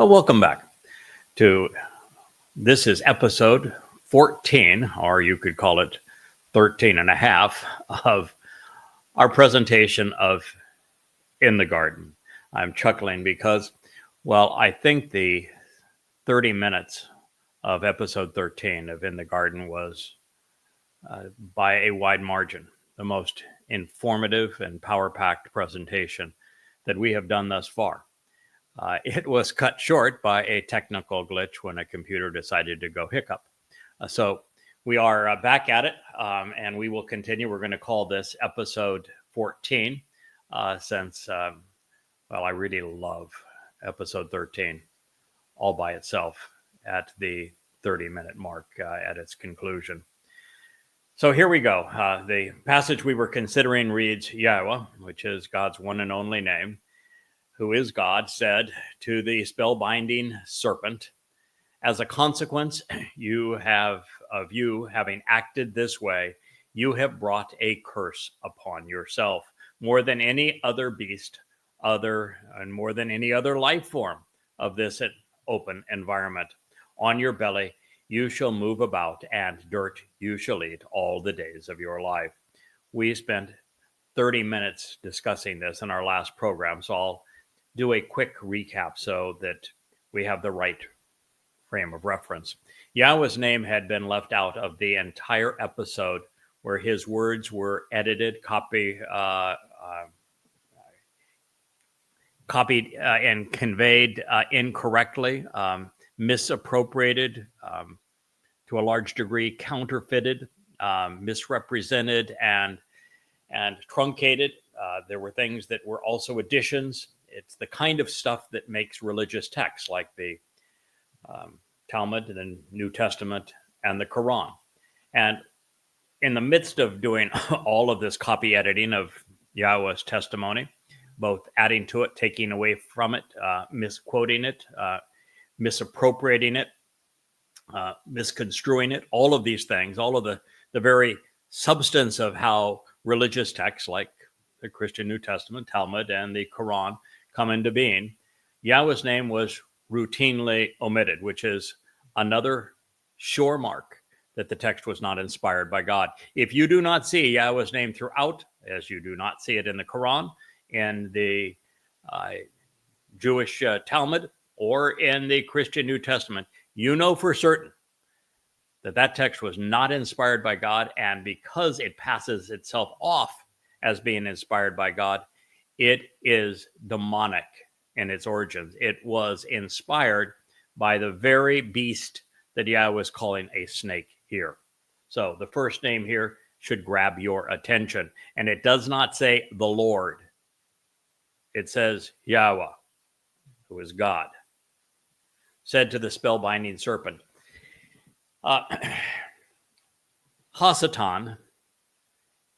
Well, welcome back to this is episode 14, or you could call it 13 and a half, of our presentation of In the Garden. I'm chuckling because, well, I think the 30 minutes of episode 13 of In the Garden was, by a wide margin, the most informative and power-packed presentation that we have done thus far. It was cut short by a technical glitch when a computer decided to go hiccup. So we are back at it, and we will continue. We're going to call this episode 14 since, well, I really love episode 13 all by itself at the 30-minute mark at its conclusion. So here we go. The passage we were considering reads, Yahowah, which is God's one and only name, who is God, said to the spellbinding serpent, as a consequence of you having acted this way, you have brought a curse upon yourself, more than any other beast, and more than any other life form of this open environment. On your belly you shall move about, and dirt you shall eat all the days of your life. We spent 30 minutes discussing this in our last program, so I'll do a quick recap so that we have the right frame of reference. Yahweh's name had been left out of the entire episode, where his words were edited, copied, and conveyed incorrectly, misappropriated, to a large degree counterfeited, misrepresented, and truncated. There were things that were also additions. It's the kind of stuff that makes religious texts like the Talmud, the New Testament, and the Quran. And in the midst of doing all of this copy editing of Yahweh's testimony, both adding to it, taking away from it, misquoting it, misappropriating it, misconstruing it, all of these things, all of the very substance of how religious texts like the Christian New Testament, Talmud, and the Quran come into being, Yahweh's name was routinely omitted, which is another sure mark that the text was not inspired by God. If you do not see Yahweh's name throughout, as you do not see it in the Quran, in the Jewish Talmud, or in the Christian New Testament, you know for certain that that text was not inspired by God, and because it passes itself off as being inspired by God, it is demonic in its origins. It was inspired by the very beast that Yahweh is calling a snake here. So the first name here should grab your attention. And it does not say the Lord. It says Yahweh, who is God, said to the spellbinding serpent. Hasatan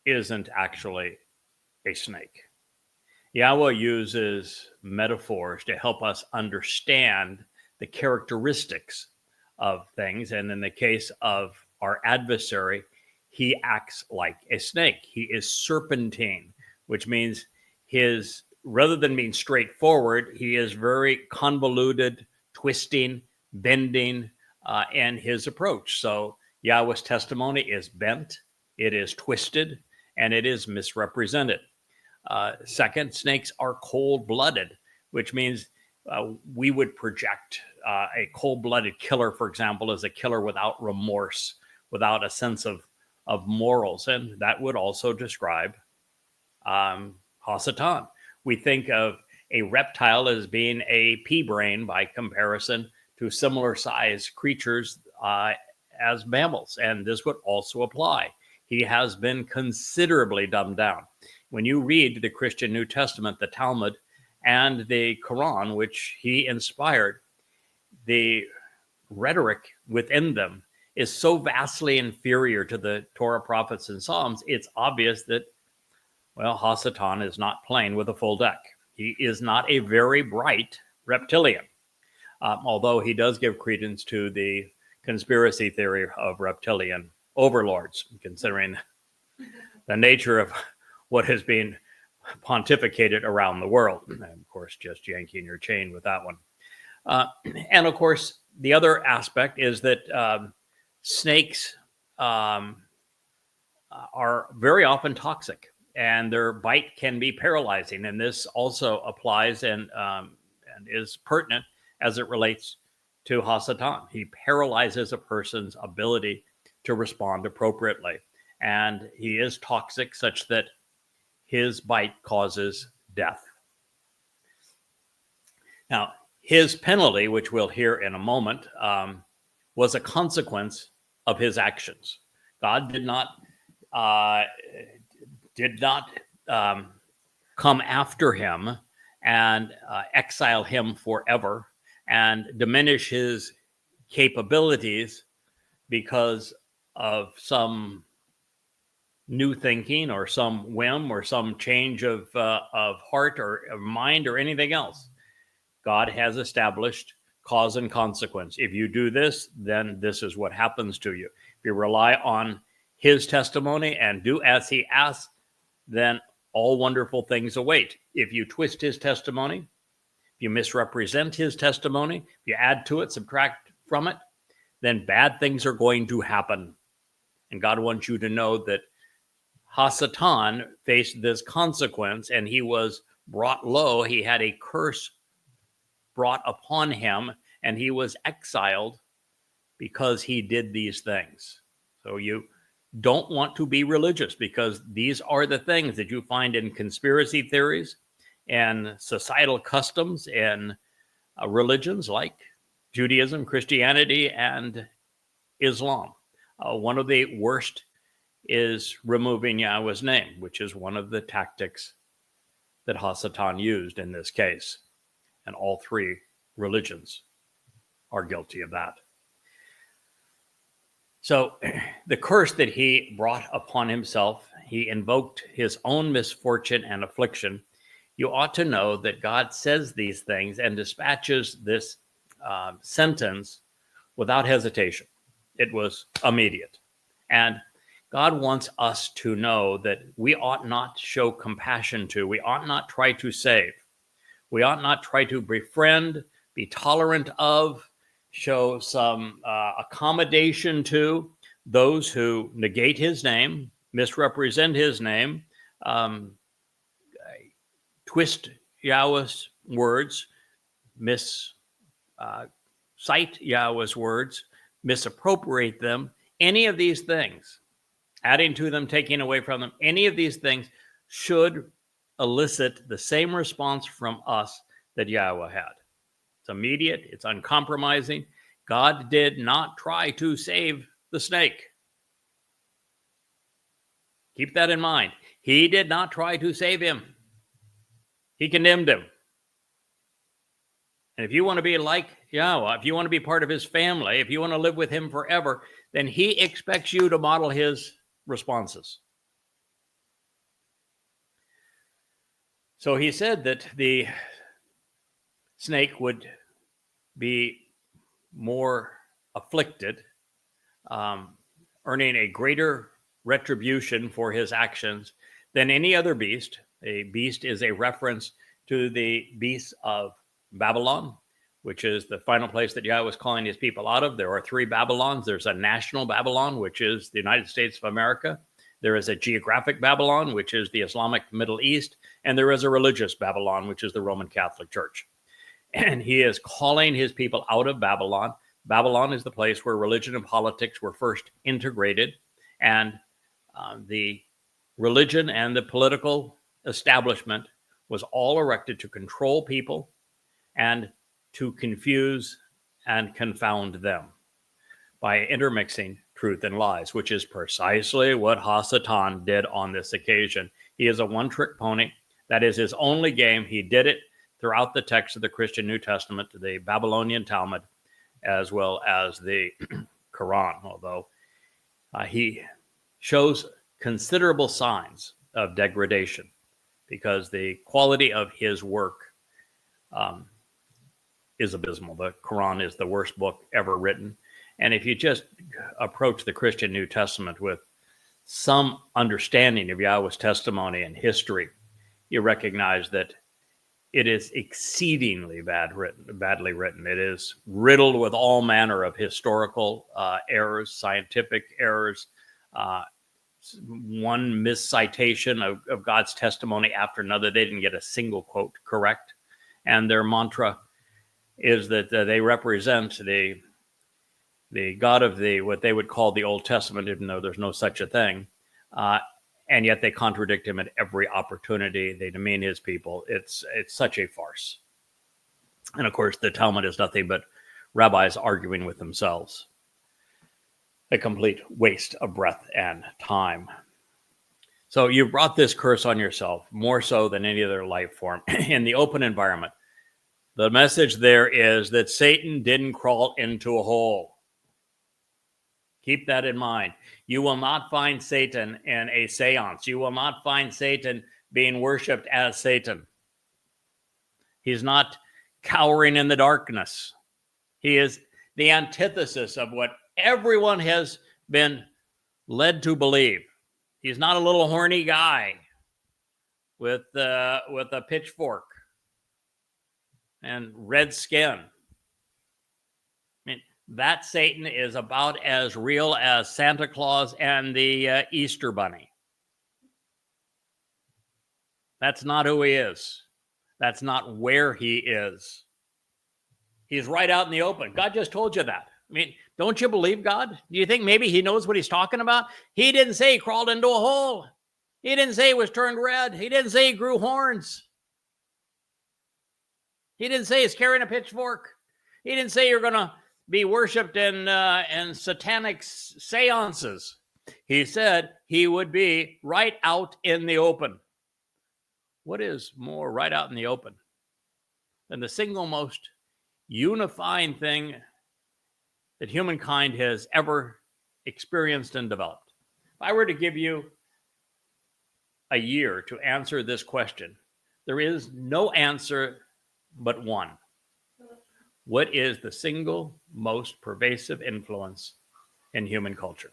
isn't actually a snake. Yahweh uses metaphors to help us understand the characteristics of things. And in the case of our adversary, he acts like a snake. He is serpentine, which means rather than being straightforward, he is very convoluted, twisting, bending in his approach. So Yahweh's testimony is bent, it is twisted, and it is misrepresented. Second, snakes are cold-blooded, which means we would project a cold-blooded killer, for example, as a killer without remorse, without a sense of morals. And that would also describe Hasatan. We think of a reptile as being a pea brain by comparison to similar sized creatures as mammals. And this would also apply. He has been considerably dumbed down. When you read the Christian New Testament, the Talmud, and the Quran, which he inspired, the rhetoric within them is so vastly inferior to the Torah, prophets, and Psalms, it's obvious that, well, Hasatan is not playing with a full deck. He is not a very bright reptilian, although he does give credence to the conspiracy theory of reptilian overlords, considering the nature of what has been pontificated around the world. And of course, just yanking your chain with that one. And of course, the other aspect is that snakes are very often toxic, and their bite can be paralyzing. And this also applies and is pertinent as it relates to Hasatan. He paralyzes a person's ability to respond appropriately. And he is toxic such that his bite causes death. Now, his penalty, which we'll hear in a moment, was a consequence of his actions. God did not come after him and exile him forever and diminish his capabilities because of some new thinking or some whim or some change of heart or of mind or anything else. God has established cause and consequence. If you do this, then this is what happens to you. If you rely on his testimony and do as he asks, then all wonderful things await. If you twist his testimony, if you misrepresent his testimony, if you add to it, subtract from it, then bad things are going to happen. And God wants you to know that Hasatan faced this consequence, and he was brought low. He had a curse brought upon him, and he was exiled because he did these things. So you don't want to be religious, because these are the things that you find in conspiracy theories and societal customs and religions like Judaism, Christianity, and Islam. One of the worst is removing Yahweh's name, which is one of the tactics that Hasatan used in this case. And all three religions are guilty of that. So the curse that he brought upon himself, he invoked his own misfortune and affliction. You ought to know that God says these things and dispatches this sentence without hesitation. It was immediate. And God wants us to know that we ought not show compassion to, we ought not try to save, we ought not try to befriend, be tolerant of, show some accommodation to those who negate his name, misrepresent his name, twist Yahweh's words, cite Yahweh's words, misappropriate them. Any of these things, adding to them, taking away from them, any of these things should elicit the same response from us that Yahweh had. It's immediate, it's uncompromising. God did not try to save the snake. Keep that in mind. He did not try to save him. He condemned him. And if you want to be like Yahweh, if you want to be part of his family, if you want to live with him forever, then he expects you to model his responses. So he said that the snake would be more afflicted, earning a greater retribution for his actions than any other beast. A beast is a reference to the beasts of Babylon, which is the final place that Yahweh was calling his people out of. There are three Babylons. There's a national Babylon, which is the United States of America. There is a geographic Babylon, which is the Islamic Middle East. And there is a religious Babylon, which is the Roman Catholic Church. And he is calling his people out of Babylon. Babylon is the place where religion and politics were first integrated. And the religion and the political establishment was all erected to control people and to confuse and confound them by intermixing truth and lies, which is precisely what Hasatan did on this occasion. He is a one-trick pony. That is his only game. He did it throughout the text of the Christian New Testament, the Babylonian Talmud, as well as the Quran, although he shows considerable signs of degradation because the quality of his work is abysmal. The Quran is the worst book ever written. And if you just approach the Christian New Testament with some understanding of Yahweh's testimony and history, you recognize that it is exceedingly badly written. It is riddled with all manner of historical errors, scientific errors, one miscitation of God's testimony after another. They didn't get a single quote correct. And their mantra is that they represent the God of what they would call the Old Testament, even though there's no such a thing. And yet they contradict him at every opportunity. They demean his people. It's such a farce. And of course, the Talmud is nothing but rabbis arguing with themselves. A complete waste of breath and time. So you brought this curse on yourself, more so than any other life form, in the open environment. The message there is that Satan didn't crawl into a hole. Keep that in mind. You will not find Satan in a seance. You will not find Satan being worshipped as Satan. He's not cowering in the darkness. He is the antithesis of what everyone has been led to believe. He's not a little horny guy with a pitchfork and red skin. That Satan is about as real as Santa Claus and the Easter Bunny. That's not who he is. That's not where he is. He's right out in the open. God just told you that. I mean, don't you believe God? Do you think maybe he knows what he's talking about? He didn't say he crawled into a hole. He didn't say he was turned red. He didn't say he grew horns. He didn't say he's carrying a pitchfork. He didn't say you're going to be worshipped in satanic seances. He said he would be right out in the open. What is more right out in the open than the single most unifying thing that humankind has ever experienced and developed? If I were to give you a year to answer this question, there is no answer but one. What is the single most pervasive influence in human culture?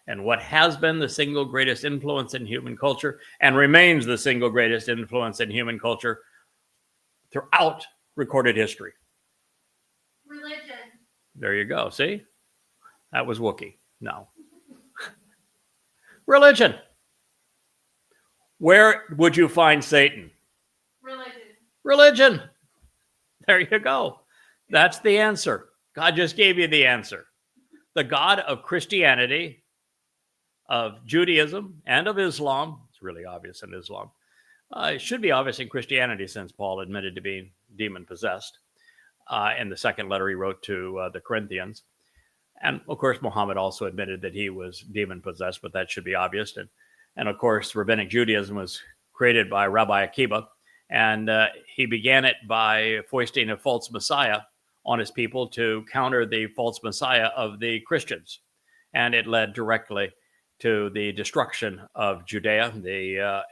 And what has been the single greatest influence in human culture and remains the single greatest influence in human culture throughout recorded history? Religion. There you go. See? That was Wookiee. No. Religion. Where would you find Satan? Religion. There you go. That's the answer. God just gave you the answer. The God of Christianity, of Judaism, and of Islam. It's really obvious in Islam. It should be obvious in Christianity, since Paul admitted to being demon-possessed in the second letter he wrote to the Corinthians. And, of course, Muhammad also admitted that he was demon-possessed, but that should be obvious. And of course, Rabbinic Judaism was created by Rabbi Akiba, and he began it by foisting a false Messiah on his people to counter the false Messiah of the Christians. And it led directly to the destruction of Judea,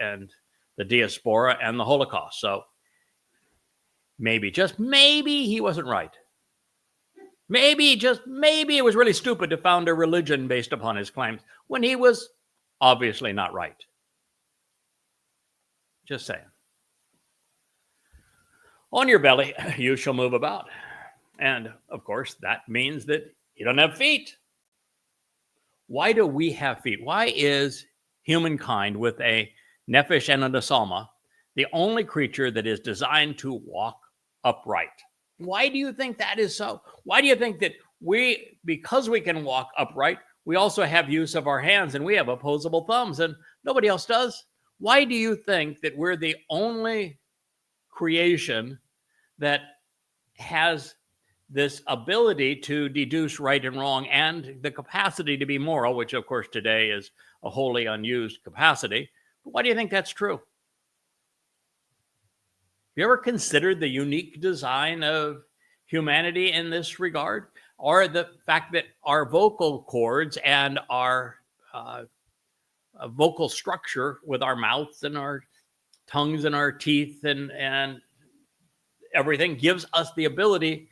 and the diaspora and the Holocaust. So maybe, just maybe, he wasn't right. Maybe, just maybe, it was really stupid to found a religion based upon his claims when he was obviously not right. Just saying. On your belly, you shall move about. And, of course, that means that you don't have feet. Why do we have feet? Why is humankind with a nephesh and a nesalma the only creature that is designed to walk upright? Why do you think that is so? Why do you think that because we can walk upright, we also have use of our hands and we have opposable thumbs and nobody else does? Why do you think that we're the only creation that has this ability to deduce right and wrong and the capacity to be moral, which of course today is a wholly unused capacity? But why do you think that's true? Have you ever considered the unique design of humanity in this regard? Or the fact that our vocal cords and our vocal structure with our mouths and our tongues and our teeth and everything gives us the ability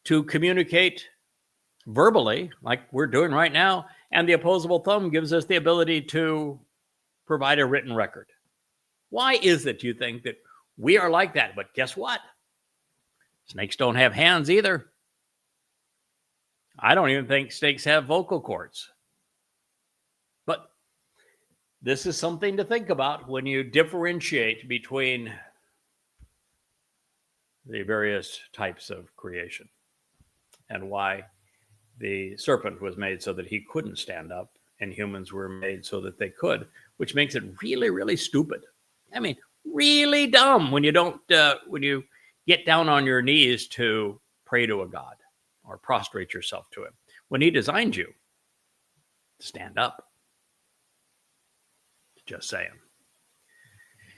to communicate verbally, like we're doing right now, and the opposable thumb gives us the ability to provide a written record. Why is it, you think, that We are like that. But guess what? Snakes don't have hands either. I don't even think snakes have vocal cords. But this is something to think about when you differentiate between the various types of creation and why the serpent was made so that he couldn't stand up and humans were made so that they could, which makes it really, really stupid. I mean, really dumb when you don't, when you get down on your knees to pray to a God or prostrate yourself to him when he designed you to stand up. Just saying.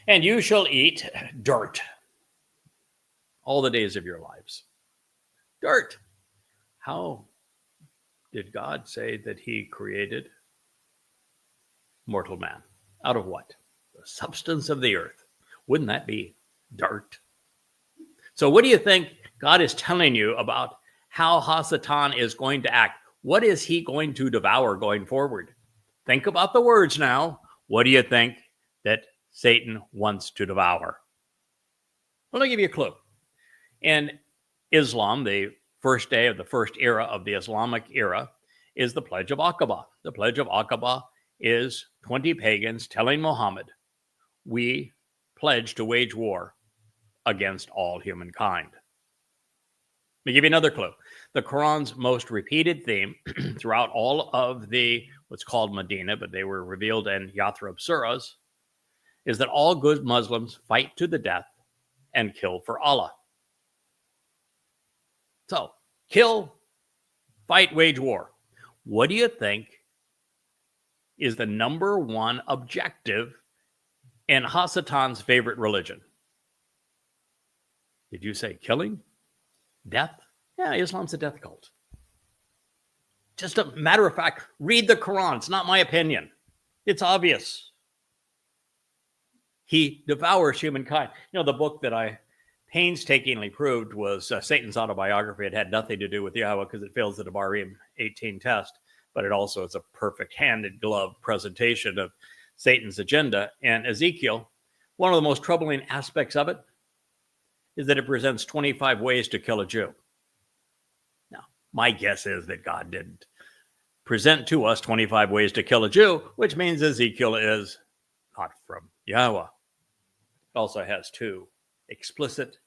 And you shall eat dirt all the days of your lives. Dirt. How did God say that he created mortal man? Out of what? The substance of the earth. Wouldn't that be dirt? So what do you think God is telling you about how Hasatan is going to act? What is he going to devour going forward? Think about the words now. What do you think that Satan wants to devour? Well, I'll give you a clue. In Islam, the first day of the first era of the Islamic era is the Pledge of Aqaba. The Pledge of Aqaba is 20 pagans telling Muhammad, we pledge to wage war against all humankind. Let me give you another clue. The Quran's most repeated theme throughout all of the what's called Medina, but they were revealed in Yathrib surahs, is that all good Muslims fight to the death and kill for Allah. So, kill, fight, wage war. What do you think is the number one objective in Hasatan's favorite religion? Did you say killing? Death? Yeah, Islam's a death cult. Just a matter of fact, read the Quran. It's not my opinion. It's obvious. He devours humankind. You know, the book that I painstakingly proved was Satan's autobiography. It had nothing to do with Yahowah because it fails the Devarim 18 test, but it also is a perfect hand-in-glove presentation of Satan's agenda. And Ezekiel, one of the most troubling aspects of it is that it presents 25 ways to kill a Jew. Now, my guess is that God didn't present to us 25 ways to kill a Jew, which means Ezekiel is not from Yahowah. It also has 2 explicit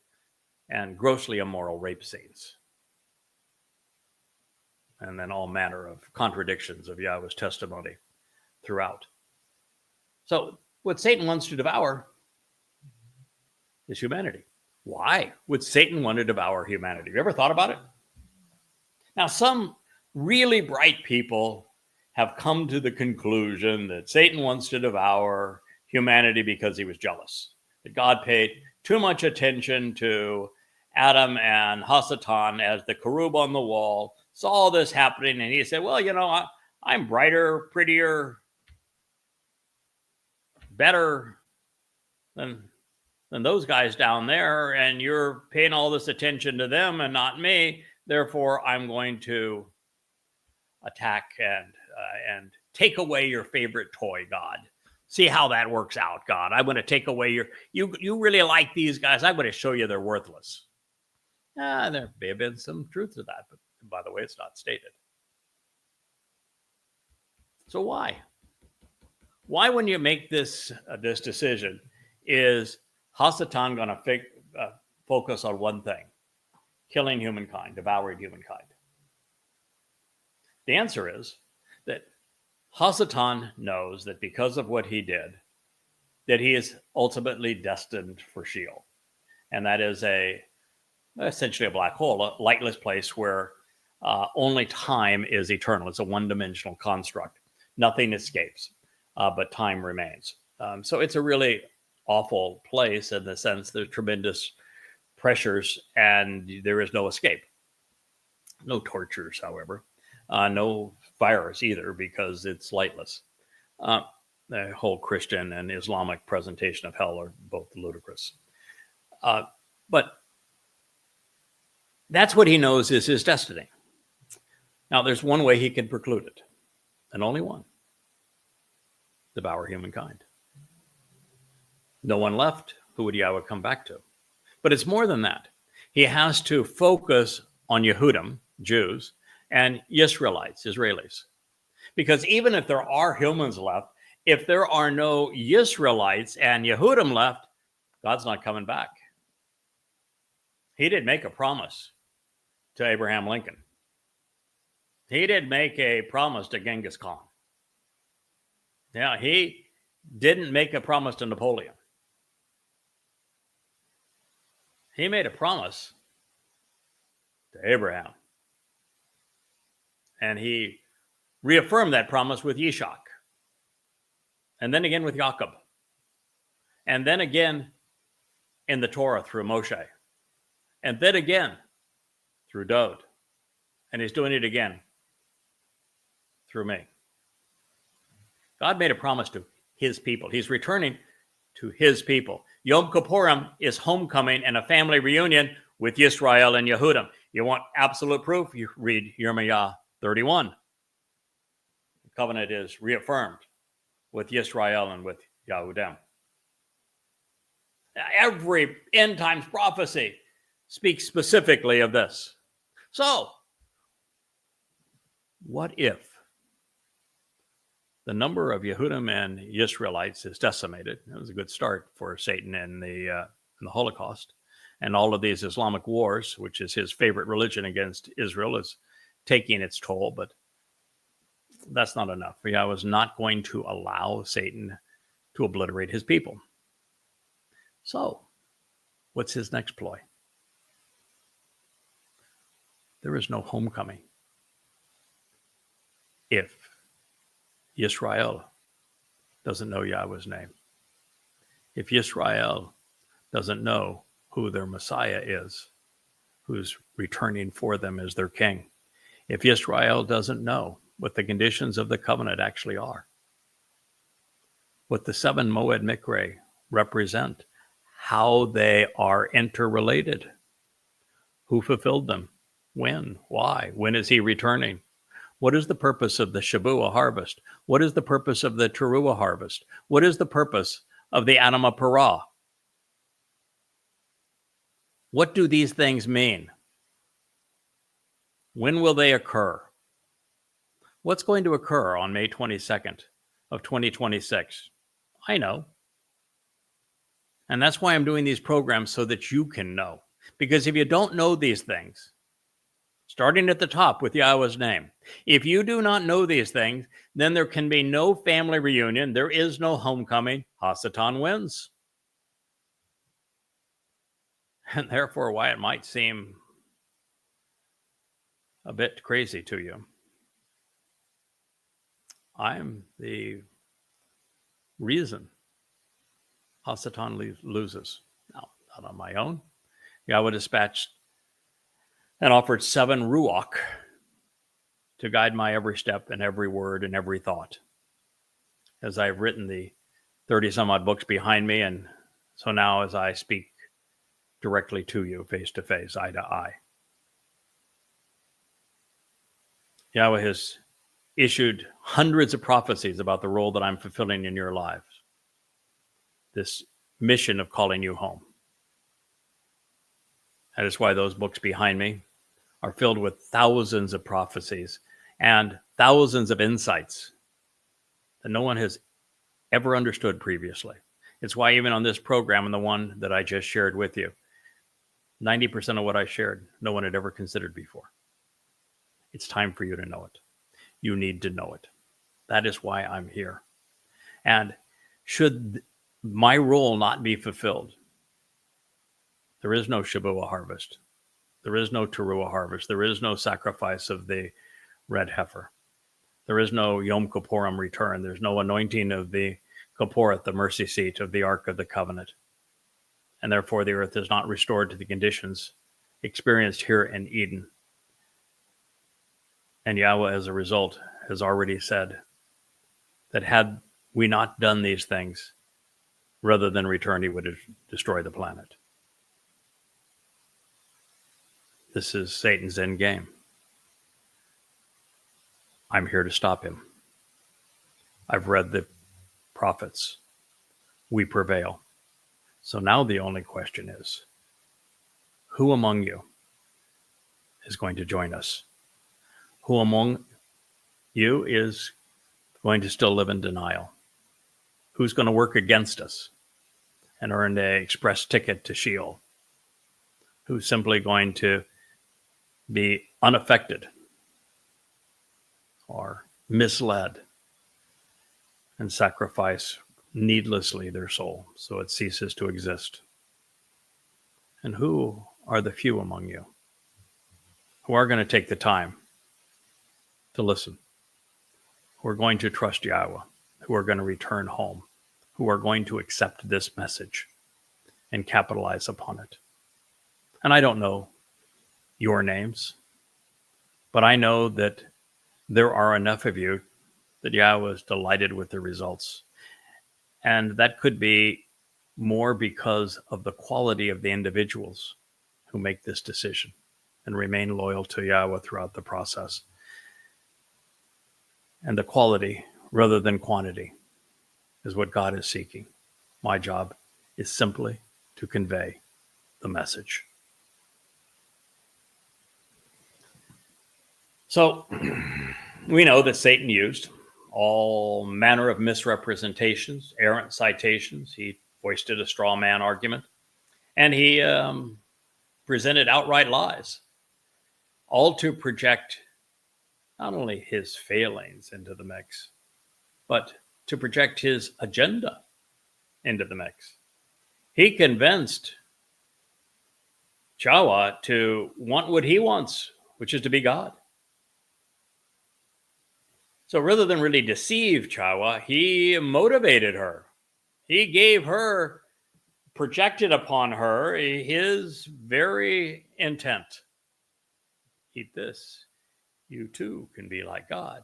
and grossly immoral rape scenes. And then all manner of contradictions of Yahweh's testimony throughout. So what Satan wants to devour is humanity. Why would Satan want to devour humanity? Have you ever thought about it? Now, some really bright people have come to the conclusion that Satan wants to devour humanity because he was jealous. That God paid too much attention to Adam and Hasatan as the cherub on the wall, saw all this happening, and he said, well, you know, I'm brighter, prettier, better than those guys down there, and you're paying all this attention to them and not me. Therefore, I'm going to attack and take away your favorite toy, God. See how that works out, God. I'm going to take away you really like these guys. I'm going to show you they're worthless. There may have been some truth to that, but by the way, it's not stated. So why? Why, when you make this decision, is Hasatan going to focus on one thing? Killing humankind, devouring humankind. The answer is that Hasatan knows that because of what he did, that he is ultimately destined for Sheol. And that is essentially a black hole, a lightless place where only time is eternal. It's a one-dimensional construct. Nothing escapes, but time remains. So it's a really awful place in the sense there's tremendous pressures and there is no escape. No tortures, however. No fires either, because it's lightless. The whole Christian and Islamic presentation of hell are both ludicrous. But that's what he knows is his destiny. Now, there's one way he can preclude it, and only one: devour humankind. No one left who would Yahweh come back to? But it's more than that. He has to focus on Yehudim, Jews, and Israelites, Israelis. Because even if there are humans left, if there are no Israelites and Yehudim left, God's not coming back. He did make a promise to Abraham Lincoln. He did make a promise to Genghis Khan. Yeah, he didn't make a promise to Napoleon. He made a promise to Abraham. And he reaffirmed that promise with Yishak. And then again with Jacob. And then again in the Torah through Moshe. And then again through Dod. And he's doing it again through me. God made a promise to his people. He's returning to his people. Yom Kippurim is homecoming and a family reunion with Yisrael and Yehudim. You want absolute proof? You read Yirmiyah 31. The covenant is reaffirmed with Yisrael and with Yehudim. Every end times prophecy speaks specifically of this. So, what if the number of Yehudim and Israelites is decimated? That was a good start for Satan in the Holocaust. And all of these Islamic wars, which is his favorite religion against Israel, is taking its toll. But that's not enough. Yahweh was not going to allow Satan to obliterate his people. So, what's his next ploy? There is no homecoming if Yisrael doesn't know Yahweh's name. If Yisrael doesn't know who their Messiah is, who's returning for them as their king. If Yisrael doesn't know what the conditions of the covenant actually are, what the 7 Moed Mikre represent, how they are interrelated, who fulfilled them, when, why, when is he returning? What is the purpose of the Shabuah harvest? What is the purpose of the Teruah harvest? What is the purpose of the Anima Parah? What do these things mean? When will they occur? What's going to occur on May 22nd of 2026? I know. And that's why I'm doing these programs, so that you can know. Because if you don't know these things, starting at the top with Yahweh's name, if you do not know these things, then there can be no family reunion. There is no homecoming. Hasatan wins. And therefore, why it might seem a bit crazy to you, I'm the reason Hasatan loses. Now, not on my own. Yahweh dispatched and offered 7 Ruach to guide my every step and every word and every thought. As I've written the 30 some odd books behind me, and so now as I speak directly to you, face to face, eye to eye. Yahweh has issued hundreds of prophecies about the role that I'm fulfilling in your lives. This mission of calling you home. That is why those books behind me are filled with thousands of prophecies and thousands of insights that no one has ever understood previously. It's why even on this program and the one that I just shared with you, 90% of what I shared, no one had ever considered before. It's time for you to know it. You need to know it. That is why I'm here. And should my role not be fulfilled, there is no Shabuah harvest. There is no Teruah harvest. There is no sacrifice of the red heifer. There is no Yom Kippurim return. There's no anointing of the Kipporeth, the mercy seat of the Ark of the Covenant. And therefore the earth is not restored to the conditions experienced here in Eden. And Yahweh, as a result, has already said that had we not done these things, rather than return, he would have destroyed the planet. This is Satan's end game. I'm here to stop him. I've read the prophets. We prevail. So now the only question is, who among you is going to join us? Who among you is going to still live in denial? Who's going to work against us and earn an express ticket to Sheol? Who's simply going to be unaffected or misled and sacrifice needlessly their soul so it ceases to exist? And who are the few among you who are going to take the time to listen, who are going to trust Yahweh, who are going to return home, who are going to accept this message and capitalize upon it? And I don't know your names, but I know that there are enough of you that Yahweh is delighted with the results. And that could be more because of the quality of the individuals who make this decision and remain loyal to Yahweh throughout the process. And the quality rather than quantity is what God is seeking. My job is simply to convey the message. So we know that Satan used all manner of misrepresentations, errant citations. He foisted a straw man argument, and he presented outright lies, all to project not only his failings into the mix, but to project his agenda into the mix. He convinced Yahowah to want what he wants, which is to be God. So rather than really deceive Yahowah, he motivated her. He gave her, projected upon her his very intent. Eat this, you too can be like God.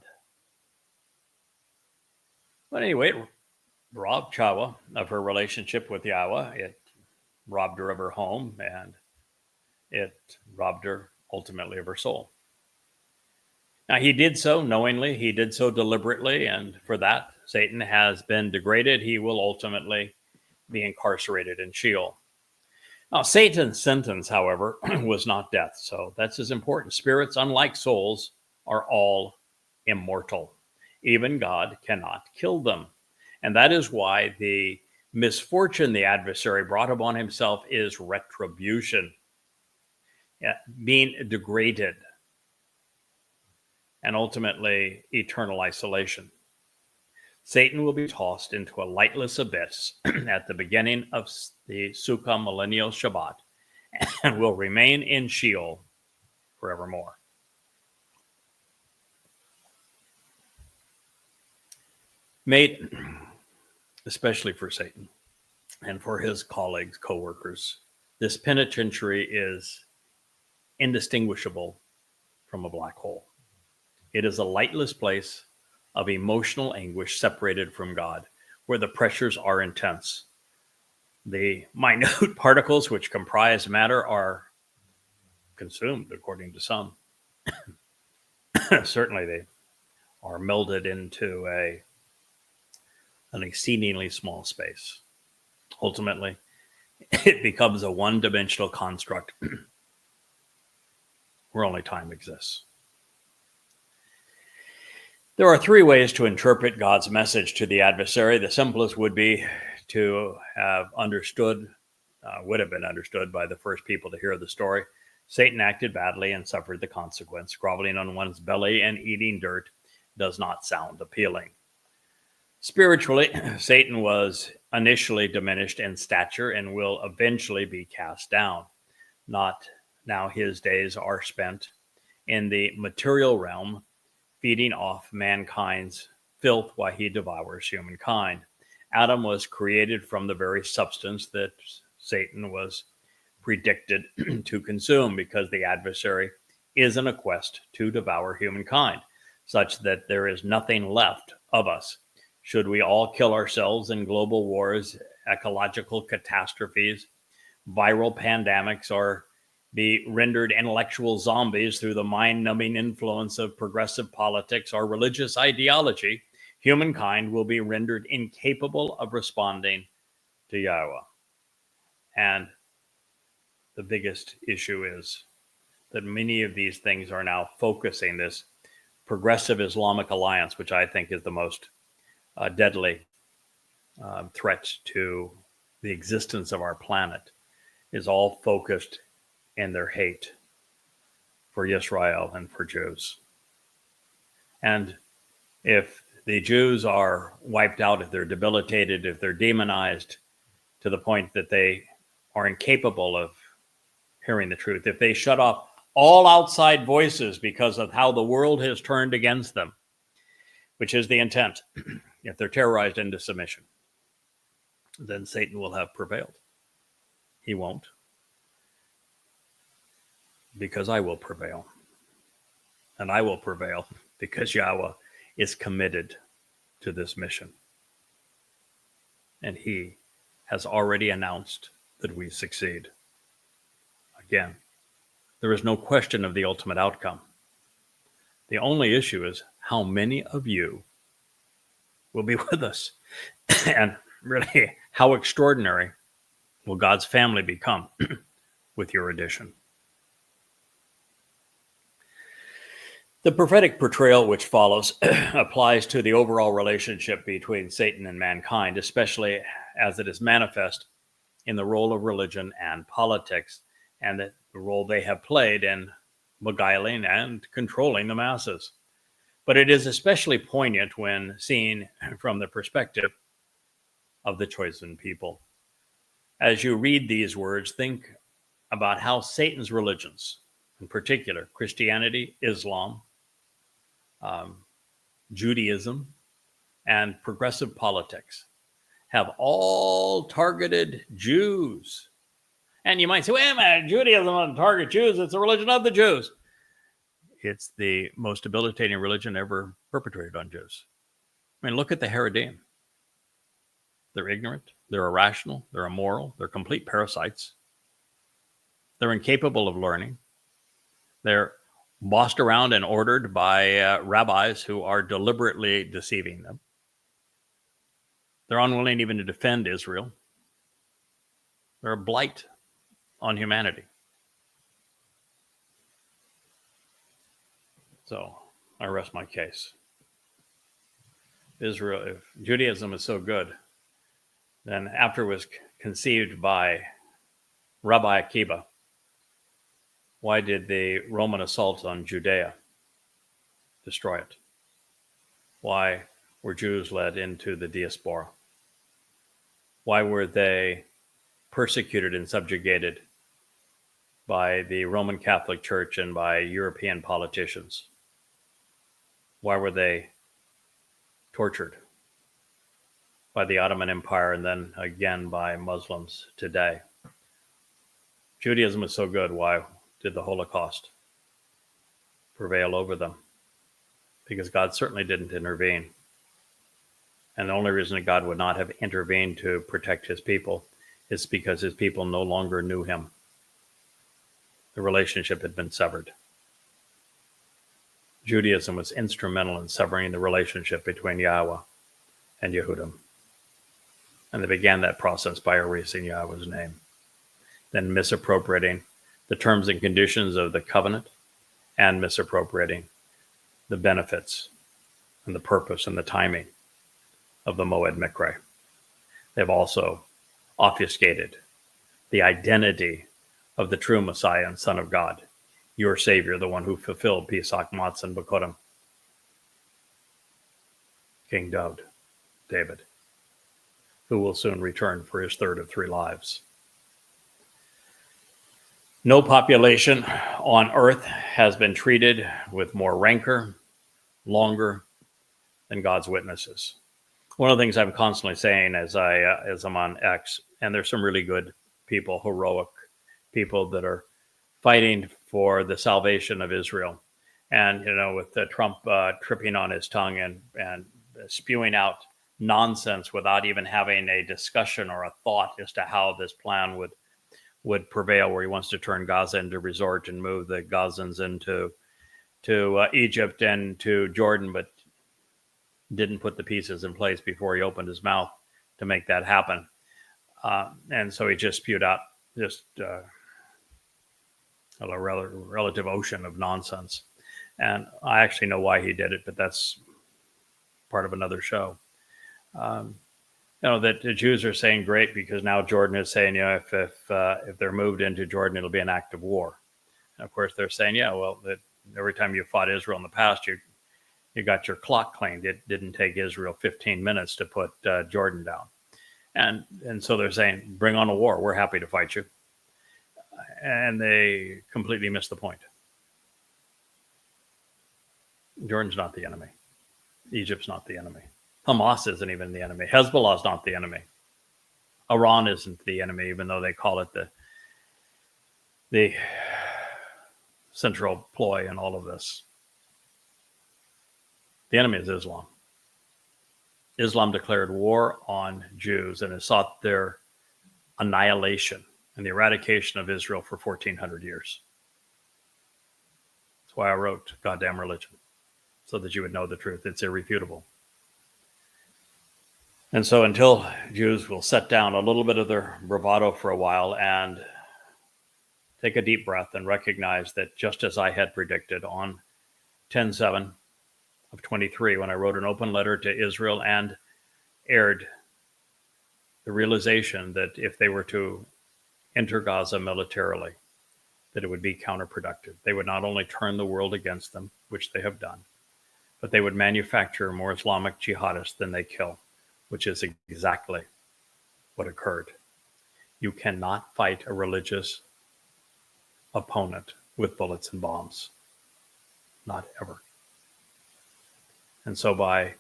But anyway, it robbed Yahowah of her relationship with Yahweh. It robbed her of her home, and it robbed her ultimately of her soul. Now, he did so knowingly, he did so deliberately, and for that, Satan has been degraded. He will ultimately be incarcerated in Sheol. Now, Satan's sentence, however, was not death, so that's as important. Spirits, unlike souls, are all immortal. Even God cannot kill them. And that is why the misfortune the adversary brought upon himself is retribution, being degraded, and ultimately eternal isolation. Satan will be tossed into a lightless abyss at the beginning of the Sukkah millennial Shabat and will remain in Sheol forevermore. Mate, especially for Satan and for his colleagues, co-workers, this penitentiary is indistinguishable from a black hole. It is a lightless place of emotional anguish separated from God, where the pressures are intense. The minute particles which comprise matter are consumed, according to some. Certainly they are melded into an exceedingly small space. Ultimately, it becomes a one-dimensional construct where only time exists. There are three ways to interpret God's message to the adversary. The simplest would be to have understood, would have been understood by the first people to hear the story. Satan acted badly and suffered the consequence. Groveling on one's belly and eating dirt does not sound appealing. Spiritually, Satan was initially diminished in stature and will eventually be cast down. Not now his days are spent in the material realm, feeding off mankind's filth while he devours humankind. Adam was created from the very substance that Satan was predicted to consume, because the adversary is in a quest to devour humankind, such that there is nothing left of us. Should we all kill ourselves in global wars, ecological catastrophes, viral pandemics, or be rendered intellectual zombies through the mind-numbing influence of progressive politics or religious ideology, humankind will be rendered incapable of responding to Yahowah. And the biggest issue is that many of these things are now focusing this progressive Islamic alliance, which I think is the most deadly threat to the existence of our planet, is all focused in their hate for Israel and for Jews. And if the Jews are wiped out, if they're debilitated, if they're demonized to the point that they are incapable of hearing the truth, if they shut off all outside voices because of how the world has turned against them, which is the intent, if they're terrorized into submission, then Satan will have prevailed. He won't, because I will prevail. And I will prevail because Yahweh is committed to this mission. And he has already announced that we succeed. Again, there is no question of the ultimate outcome. The only issue is how many of you will be with us. And really, how extraordinary will God's family become with your addition? The prophetic portrayal which follows applies to the overall relationship between Satan and mankind, especially as it is manifest in the role of religion and politics, and the role they have played in beguiling and controlling the masses. But it is especially poignant when seen from the perspective of the chosen people. As you read these words, think about how Satan's religions, in particular Christianity, Islam, Judaism, and progressive politics, have all targeted Jews. And you might say, wait a minute, Judaism doesn't target Jews. It's the religion of the Jews. It's the most debilitating religion ever perpetrated on Jews. I mean, look at the Haredim. They're ignorant, they're irrational, they're immoral, they're complete parasites. They're incapable of learning. They're bossed around and ordered by rabbis who are deliberately deceiving them. They're unwilling even to defend Israel. They're a blight on humanity. So I rest my case. If Judaism is so good, then after it was conceived by Rabbi Akiba, why did the Roman assault on Judea destroy it? Why were Jews led into the diaspora? Why were they persecuted and subjugated by the Roman Catholic Church and by European politicians? Why were they tortured by the Ottoman Empire and then again by Muslims today? Judaism is so good. Why did the Holocaust prevail over them? Because God certainly didn't intervene. And the only reason that God would not have intervened to protect his people is because his people no longer knew him. The relationship had been severed. Judaism was instrumental in severing the relationship between Yahweh and Yehudim. And they began that process by erasing Yahweh's name, then misappropriating the terms and conditions of the covenant and misappropriating the benefits and the purpose and the timing of the Moed Mikre. They've also obfuscated the identity of the true Messiah and Son of God, your Savior, the one who fulfilled Pesach, Matzah, and Bekurim, King David, who will soon return for his third of 3 lives. No population on earth has been treated with more rancor, longer than God's witnesses. One of the things I'm constantly saying as I'm on X, and there's some really good people, heroic people that are fighting for the salvation of Israel. And, with Trump tripping on his tongue and spewing out nonsense without even having a discussion or a thought as to how this plan would prevail, where he wants to turn Gaza into a resort and move the Gazans into Egypt and to Jordan, but didn't put the pieces in place before he opened his mouth to make that happen. And so he just spewed out just a relative ocean of nonsense. And I actually know why he did it, but that's part of another show. That the Jews are saying great because now Jordan is saying, if they're moved into Jordan, it'll be an act of war. And of course, they're saying, that every time you fought Israel in the past, you got your clock cleaned. It didn't take Israel 15 minutes to put Jordan down. And so they're saying, bring on a war. We're happy to fight you. And they completely missed the point. Jordan's not the enemy. Egypt's not the enemy. Hamas isn't even the enemy. Hezbollah's not the enemy. Iran isn't the enemy, even though they call it the central ploy in all of this. The enemy is Islam. Islam declared war on Jews and has sought their annihilation and the eradication of Israel for 1,400 years. That's why I wrote Goddamn Religion, so that you would know the truth. It's irrefutable. And so until Jews will set down a little bit of their bravado for a while and take a deep breath and recognize that just as I had predicted on 10/7 of 23, when I wrote an open letter to Israel and aired the realization that if they were to enter Gaza militarily, that it would be counterproductive. They would not only turn the world against them, which they have done, but they would manufacture more Islamic jihadists than they kill, which is exactly what occurred. You cannot fight a religious opponent with bullets and bombs. Not ever. And so by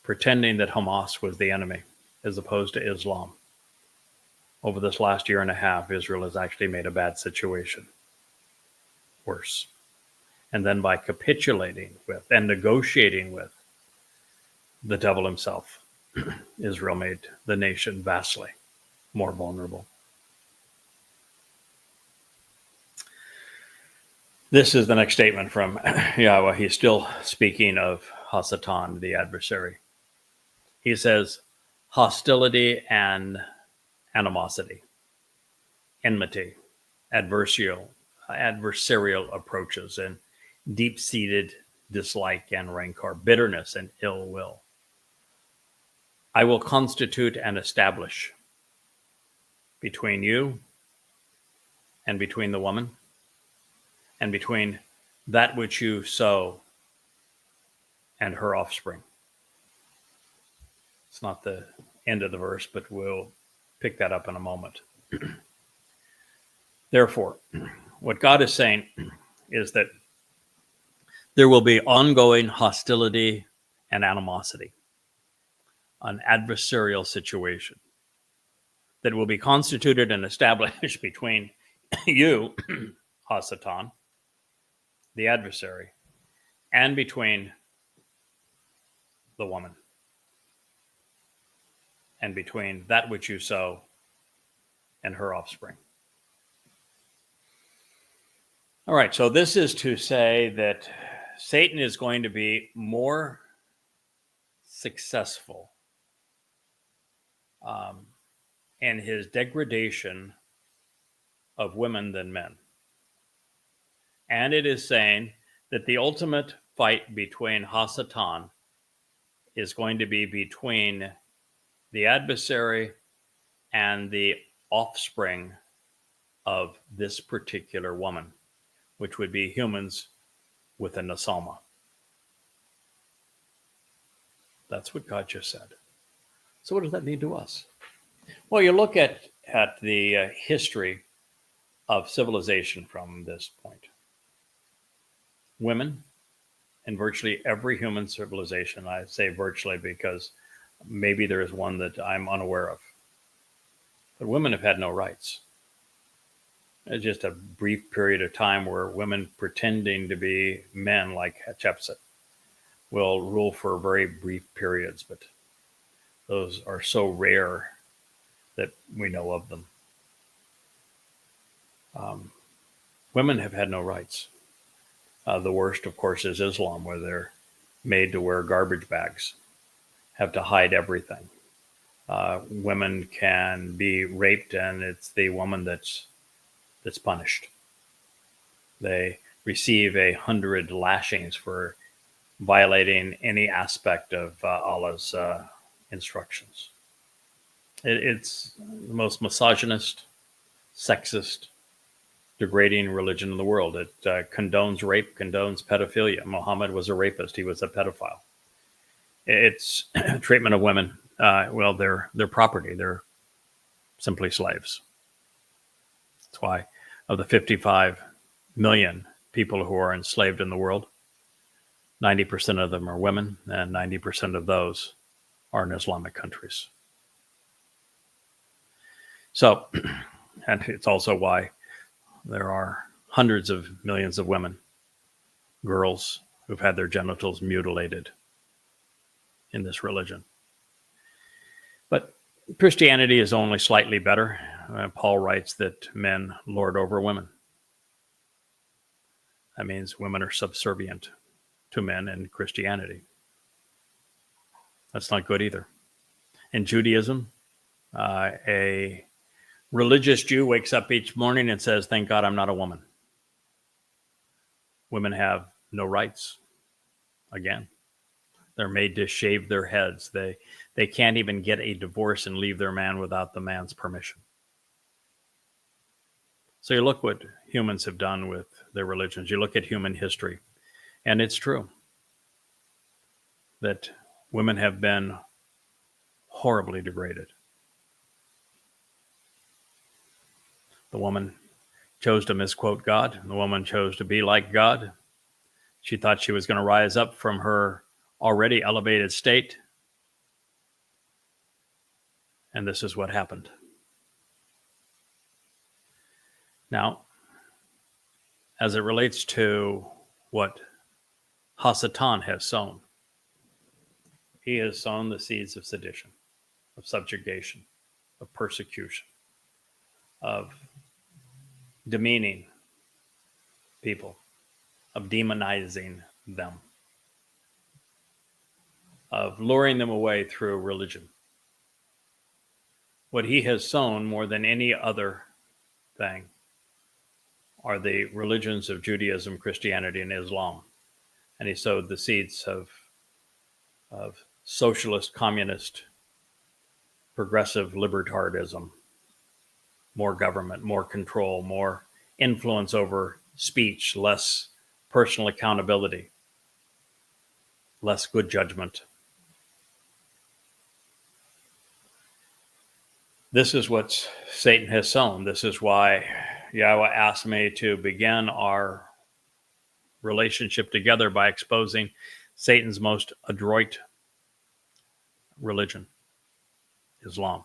pretending that Hamas was the enemy as opposed to Islam, over this last year and a half, Israel has actually made a bad situation worse. And then by capitulating with and negotiating with the devil himself, Israel made the nation vastly more vulnerable. This is the next statement from Yahowah. He's still speaking of Hasatan, the adversary. He says, hostility and animosity, enmity, adversarial approaches, and deep-seated dislike and rancor, bitterness and ill will. I will constitute and establish between you and between the woman and between that which you sow and her offspring. It's not the end of the verse, but we'll pick that up in a moment. Therefore, what God is saying is that there will be ongoing hostility and animosity, an adversarial situation that will be constituted and established between you, Hasatan, the adversary, and between the woman, and between that which you sow and her offspring. All right, so this is to say that Satan is going to be more successful in his degradation of women than men. And it is saying that the ultimate fight between Hasatan is going to be between the adversary and the offspring of this particular woman, which would be humans with a nasama. That's what God just said. So what does that mean to us? Well, you look at the history of civilization from this point. Women in virtually every human civilization, I say virtually because maybe there is one that I'm unaware of, but women have had no rights. It's just a brief period of time where women pretending to be men like Hatshepsut will rule for very brief periods, but those are so rare that we know of them. Women have had no rights. The worst, of course, is Islam, where they're made to wear garbage bags, have to hide everything, women can be raped, and it's the woman that's punished. They receive 100 lashings for violating any aspect of Allah's instructions. It's the most misogynist, sexist, degrading religion in the world. It condones rape, condones pedophilia. Muhammad was a rapist. He was a pedophile. It's treatment of women. Well, they're property. They're simply slaves. That's why of the 55 million people who are enslaved in the world, 90% of them are women, and 90% of those are in Islamic countries. So, and it's also why there are hundreds of millions of women, girls, who've had their genitals mutilated in this religion. But Christianity is only slightly better. Paul writes that men lord over women. That means women are subservient to men in Christianity. That's not good either. In Judaism, a religious Jew wakes up each morning and says, "Thank God I'm not a woman." Women have no rights. Again, they're made to shave their heads. They can't even get a divorce and leave their man without the man's permission. So you look what humans have done with their religions. You look at human history, and it's true that women have been horribly degraded. The woman chose to misquote God. The woman chose to be like God. She thought she was going to rise up from her already elevated state. And this is what happened. Now, as it relates to what Hasatan has sown, he has sown the seeds of sedition, of subjugation, of persecution, of demeaning people, of demonizing them, of luring them away through religion. What he has sown more than any other thing are the religions of Judaism, Christianity, and Islam. And he sowed the seeds of socialist, communist, progressive libertarianism, more government, more control, more influence over speech, less personal accountability, less good judgment. This is what Satan has sown. This is why Yahweh asked me to begin our relationship together by exposing Satan's most adroit religion, Islam.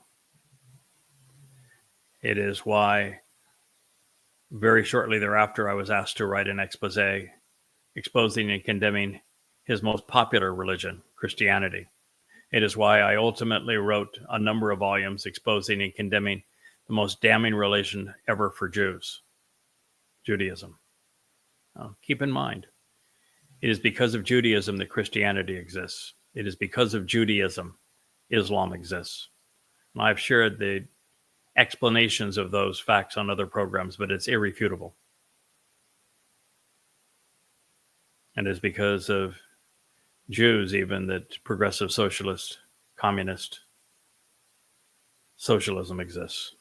It is why very shortly thereafter I was asked to write an expose exposing and condemning his most popular religion, Christianity. It is why I ultimately wrote a number of volumes exposing and condemning the most damning religion ever for Jews, Judaism. Now, keep in mind, it is because of Judaism that Christianity exists. It is because of Judaism Islam exists. And I've shared the explanations of those facts on other programs, but it's irrefutable. And it's because of Jews even that progressive socialist, communist socialism exists.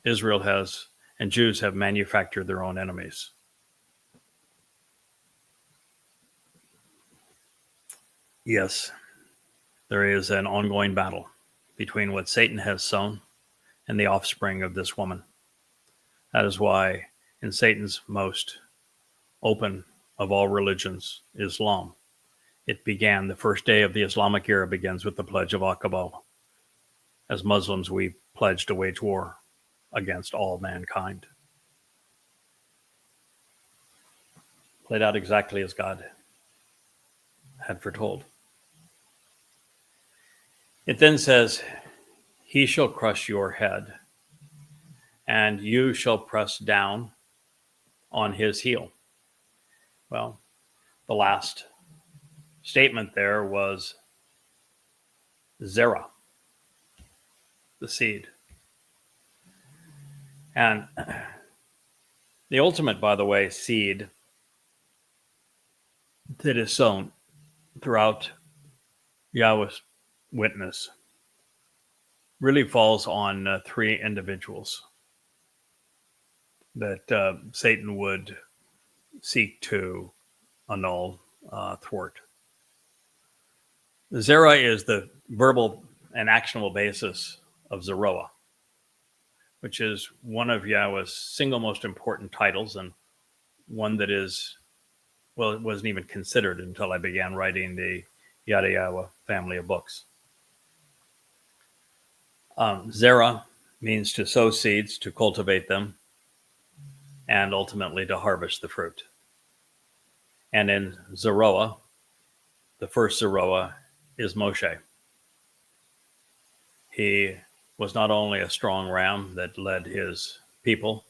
Israel has, and Jews have manufactured their own enemies. Yes, there is an ongoing battle between what Satan has sown and the offspring of this woman. That is why in Satan's most open of all religions, Islam, it began, the first day of the Islamic era begins with the Pledge of Aqaba. As Muslims, we pledge to wage war against all mankind. Played out exactly as God had foretold. It then says, "He shall crush your head, and you shall press down on his heel." Well, the last statement there was Zerah. the seed. And the ultimate, by the way, seed that is sown throughout Yahweh's witness really falls on three individuals that Satan would seek to annul, thwart. Zerah is the verbal and actionable basis of Zeroah, which is one of Yahweh's single most important titles, and one that is, well, it wasn't even considered until I began writing the Yada Yahowah family of books. Zerah means to sow seeds, to cultivate them, and ultimately to harvest the fruit. And in Zeroah, the first Zeroah is Moshe. He was not only a strong ram that led his people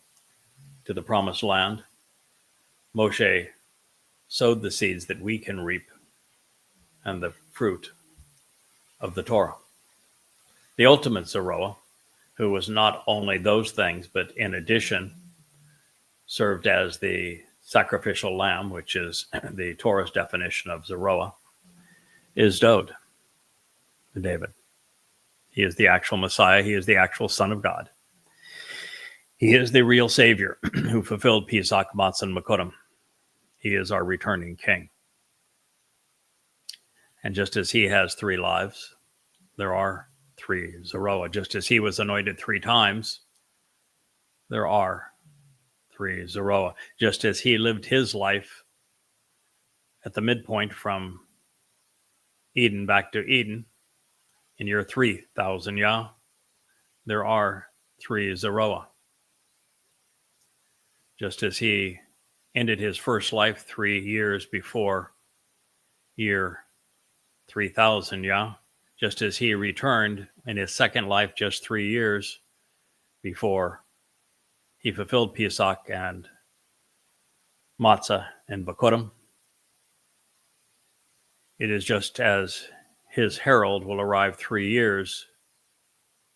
to the promised land. Moshe sowed the seeds that we can reap and the fruit of the Torah. The ultimate Zeroah, who was not only those things, but in addition served as the sacrificial lamb, which is the Torah's definition of Zeroah, is David. He is the actual Messiah. He is the actual Son of God. He is the real Savior who fulfilled Pesach, Matzah, and Makodim. He is our returning King. And just as he has three lives, there are three Zeroah. Just as he was anointed three times, there are three Zeroah. Just as he lived his life at the midpoint from Eden back to Eden, in year 3000 Yah, there are three Zeroah. Just as he ended his first life 3 years before year 3000 Yah, just as he returned in his second life just 3 years before he fulfilled Pesach and Matzah and Bakodim, it is just as his herald will arrive 3 years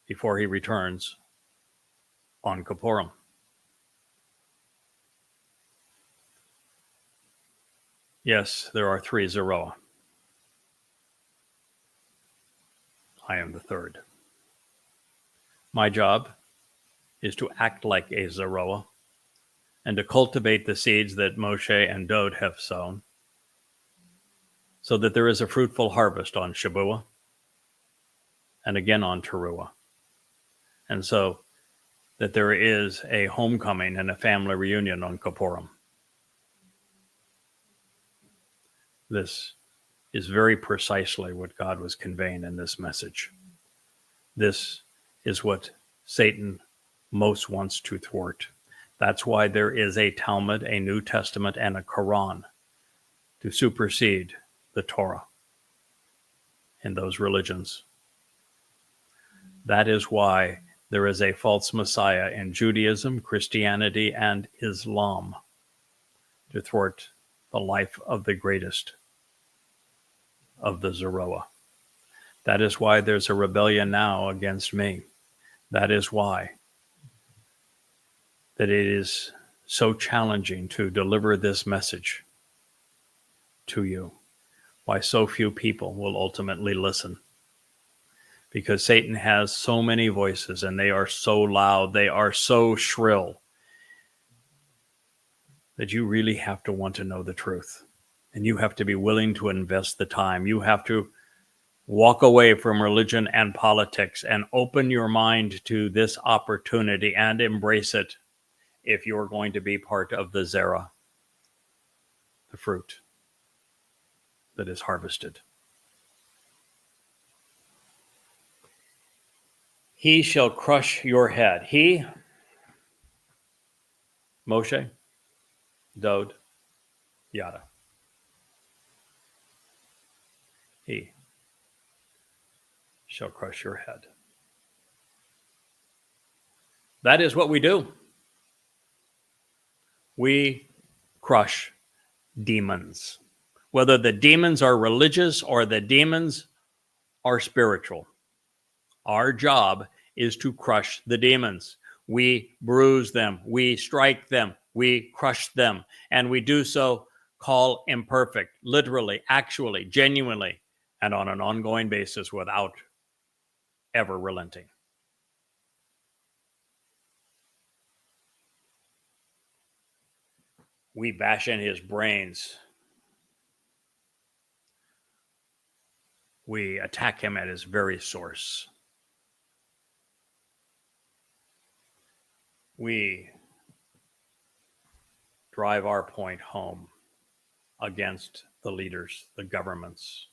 before he returns on Kippurim. Yes, there are three Zeroah. I am the third. My job is to act like a Zeroah and to cultivate the seeds that Moshe and Dod have sown, so that there is a fruitful harvest on Shabuah and again on Towrah. And so that there is a homecoming and a family reunion on Kippurim. This is very precisely what God was conveying in this message. This is what Satan most wants to thwart. That's why there is a Talmud, a New Testament, and a Quran to supersede the Torah in those religions. That is why there is a false Messiah in Judaism, Christianity, and Islam to thwart the life of the greatest of the Zeroah. That is why there's a rebellion now against me. That is why that it is so challenging to deliver this message to you. Why so few people will ultimately listen. Because Satan has so many voices, and they are so loud, they are so shrill, that you really have to want to know the truth. And you have to be willing to invest the time. You have to walk away from religion and politics and open your mind to this opportunity and embrace it if you're going to be part of the Zerah, the fruit that is harvested. He shall crush your head. He, Moshe, Dod, Yada. He shall crush your head. That is what we do. We crush demons. Whether the demons are religious or the demons are spiritual. Our job is to crush the demons. We bruise them, we strike them, we crush them, and we do so call imperfect, literally, actually, genuinely, and on an ongoing basis without ever relenting. We bash in his brains. We attack him at his very source. We drive our point home against the leaders, the governments.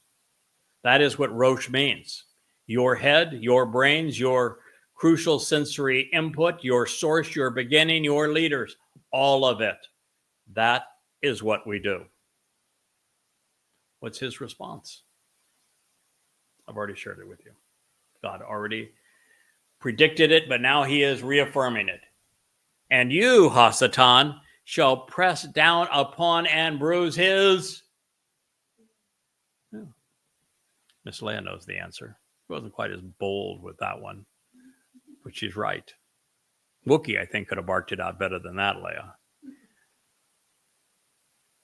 That is what Rosh means. Your head, your brains, your crucial sensory input, your source, your beginning, your leaders, all of it. That is what we do. What's his response? I've already shared it with you. God already predicted it, but now he is reaffirming it. And you, Hasatan, shall press down upon and bruise his. Miss Leah knows the answer. She wasn't quite as bold with that one, but she's right. Wookie, I think, could have barked it out better than that, Leah.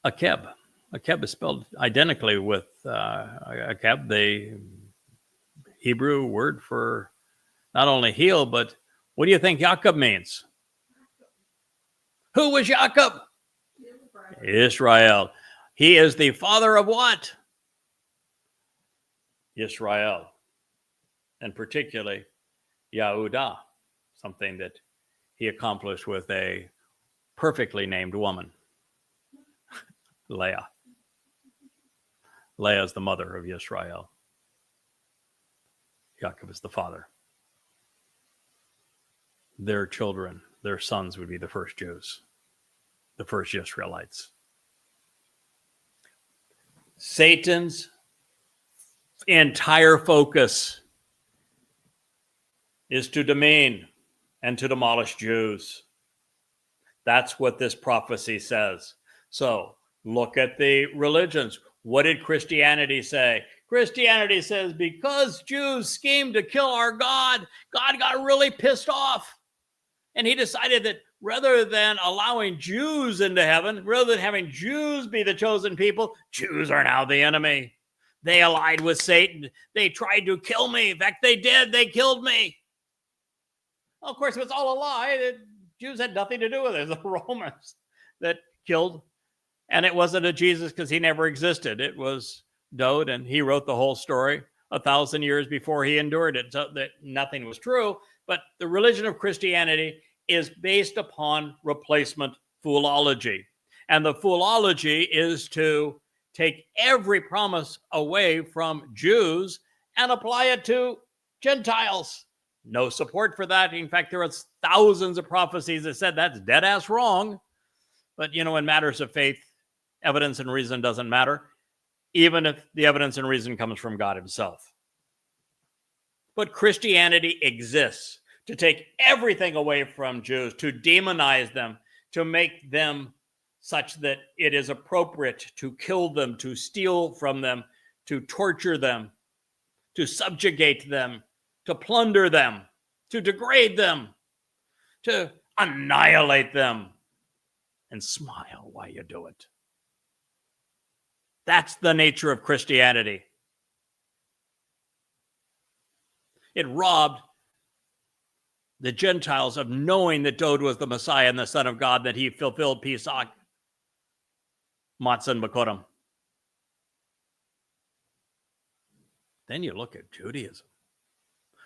Akeb. Akeb is spelled identically with Akeb, the Hebrew word for not only heal, but what do you think Jacob means? Who was Jacob? Israel. He is the father of what? Israel. And particularly Yehudah, something that he accomplished with a perfectly named woman, Leah. Leah is the mother of Israel. Jacob is the father. Their children, their sons would be the first Jews, the first Israelites. Satan's entire focus is to demean and to demolish Jews. That's what this prophecy says. So look at the religions. What did Christianity say? Christianity says because Jews schemed to kill our God, God got really pissed off. And he decided that rather than allowing Jews into heaven, rather than having Jews be the chosen people, Jews are now the enemy. They allied with Satan. They tried to kill me. In fact, they did. They killed me. Well, of course, it was all a lie. The Jews had nothing to do with it. It was the Romans that killed. And it wasn't a Jesus because he never existed. It was Dode, and he wrote the whole story 1,000 years before he endured it, so that nothing was true. But the religion of Christianity is based upon replacement foolology. And the foolology is to take every promise away from Jews and apply it to Gentiles. No support for that. In fact, there are thousands of prophecies that said that's dead ass wrong. But, you know, in matters of faith, evidence and reason doesn't matter, even if the evidence and reason comes from God himself. But Christianity exists to take everything away from Jews, to demonize them, to make them such that it is appropriate to kill them, to steal from them, to torture them, to subjugate them, to plunder them, to degrade them, to annihilate them, and smile while you do it. That's the nature of Christianity. It robbed the Gentiles of knowing that Dode was the Messiah and the Son of God, that he fulfilled Pesach, Matzah, and Bakorim. Then you look at Judaism.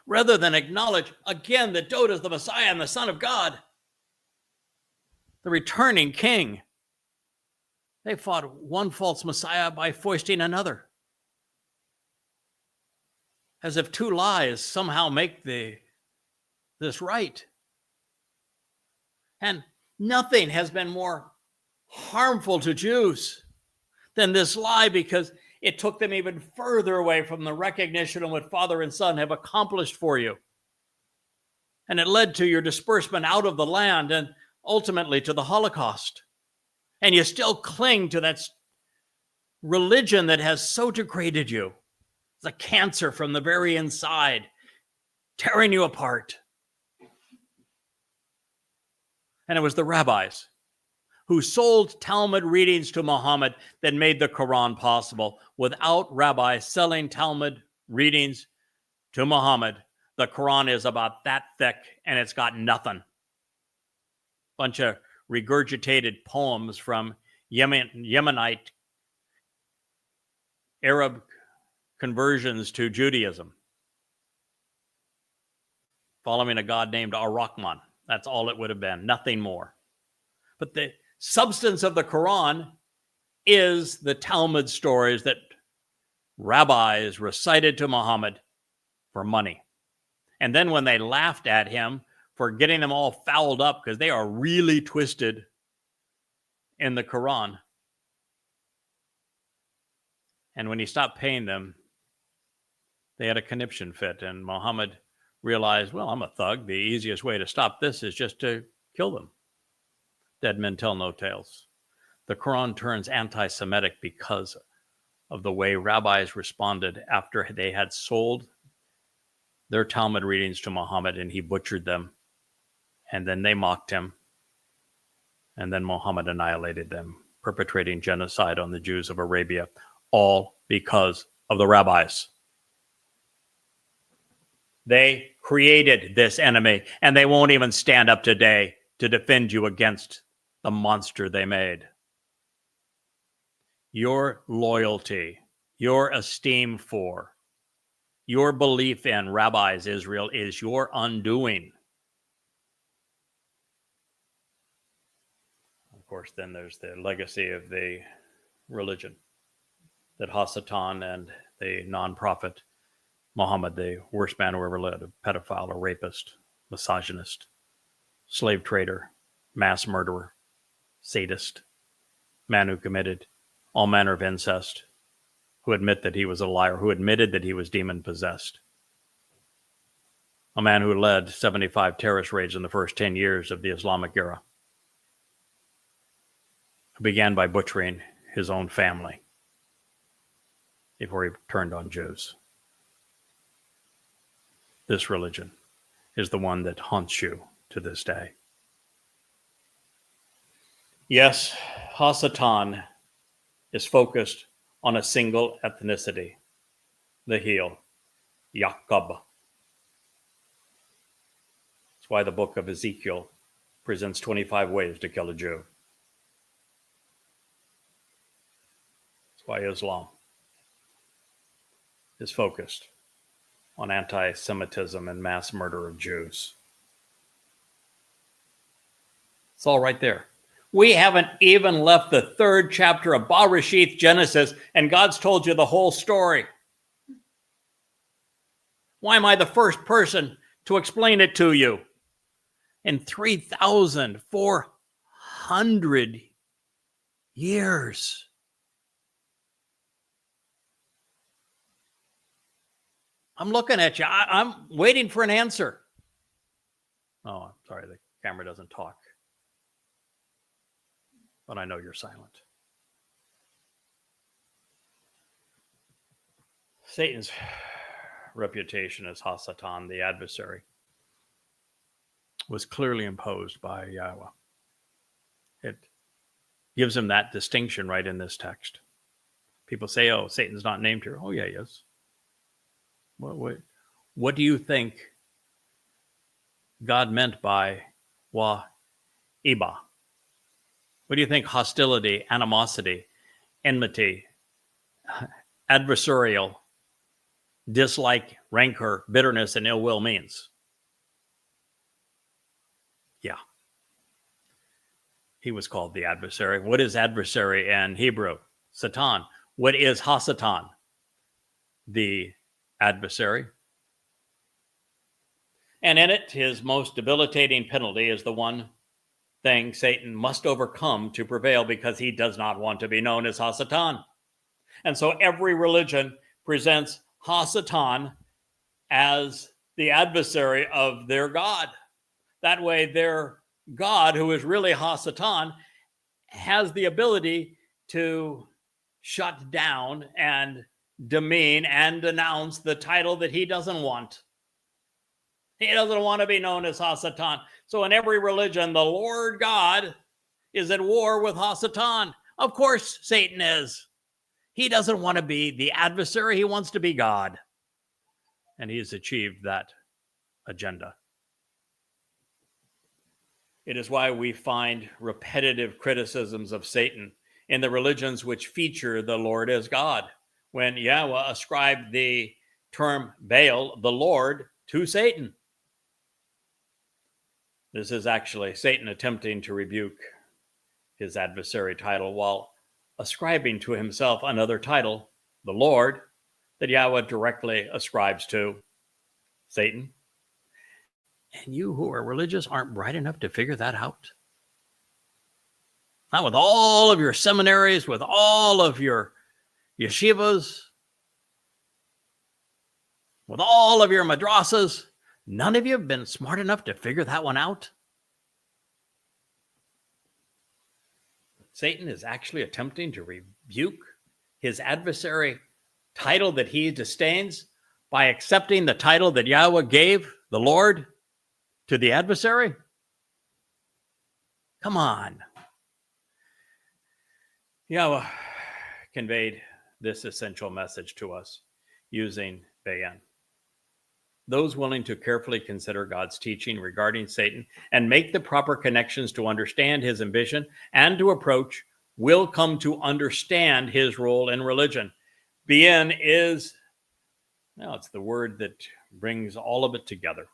Rather than acknowledge, again, that Dode is the Messiah and the Son of God, the returning king, they fought one false Messiah by foisting another. As if two lies somehow make this right. And nothing has been more harmful to Jews than this lie, because it took them even further away from the recognition of what Father and Son have accomplished for you. And it led to your disbursement out of the land and ultimately to the Holocaust. And you still cling to that religion that has so degraded you. It's a cancer from the very inside. tearing you apart. And it was the rabbis who sold Talmud readings to Muhammad that made the Quran possible. Without rabbis selling Talmud readings to Muhammad, the Quran is about that thick and it's got nothing. Bunch of regurgitated poems from Yemenite Arab conversions to Judaism, following a god named Ar-Rahman. That's all it would have been, nothing more. But the substance of the Quran is the Talmud stories that rabbis recited to Muhammad for money. And then when they laughed at him for getting them all fouled up because they are really twisted in the Quran, and when he stopped paying them, they had a conniption fit. And Muhammad realized, well, I'm a thug. The easiest way to stop this is just to kill them. Dead men tell no tales. The Quran turns anti-Semitic because of the way rabbis responded after they had sold their Talmud readings to Muhammad and he butchered them. And then they mocked him. And then Muhammad annihilated them, perpetrating genocide on the Jews of Arabia, all because of the rabbis. They created this enemy, and they won't even stand up today to defend you against the monster they made. Your loyalty, your esteem for, your belief in rabbis, Israel, is your undoing. Of course, then there's the legacy of the religion that Hasatan and the non-prophet Muhammad, the worst man who ever lived, a pedophile, a rapist, misogynist, slave trader, mass murderer, sadist, man who committed all manner of incest, who admitted that he was a liar, who admitted that he was demon-possessed, a man who led 75 terrorist raids in the first 10 years of the Islamic era, who began by butchering his own family before he turned on Jews. This religion is the one that haunts you to this day. Yes, Hasatan is focused on a single ethnicity, the heel, Yaakov. That's why the book of Ezekiel presents 25 ways to kill a Jew. That's why Islam is focused on anti-Semitism and mass murder of Jews. It's all right there. We haven't even left the 3rd chapter of Bereshith, Genesis, and God's told you the whole story. Why am I the first person to explain it to you? In 3,400 years. I'm looking at you. I'm waiting for an answer. Oh, I'm sorry. The camera doesn't talk. But I know you're silent. Satan's reputation as Hasatan, the adversary, was clearly imposed by Yahowah. It gives him that distinction right in this text. People say, oh, Satan's not named here. Oh, yeah, he is. What do you think God meant by YAHOWah? What do you think hostility, animosity, enmity, adversarial, dislike, rancor, bitterness, and ill will means? Yeah. He was called the adversary. What is adversary in Hebrew? Satan. What is Hasatan? The adversary. And in it, his most debilitating penalty is the one thing Satan must overcome to prevail, because he does not want to be known as Hasatan. And so every religion presents Hasatan as the adversary of their God. That way, their God, who is really Hasatan, has the ability to shut down and demean and denounce the title that he doesn't want. He doesn't want to be known as Hasatan. So in every religion, the Lord God is at war with Hasatan. Of course, Satan is. He doesn't want to be the adversary. He wants to be God. And he has achieved that agenda. It is why we find repetitive criticisms of Satan in the religions which feature the Lord as God. When Yahweh ascribed the term Baal, the Lord, to Satan. This is actually Satan attempting to rebuke his adversary title while ascribing to himself another title, the Lord, that Yahweh directly ascribes to Satan. And you who are religious aren't bright enough to figure that out. Not with all of your seminaries, with all of your yeshivas, with all of your madrasas. None of you have been smart enough to figure that one out. Satan is actually attempting to rebuke his adversary title that he disdains by accepting the title that Yahweh gave the Lord to the adversary. Come on. Yahweh conveyed this essential message to us using Bayan. Those willing to carefully consider God's teaching regarding Satan and make the proper connections to understand his ambition and to approach will come to understand his role in religion. Bien is, now it's the word that brings all of it together.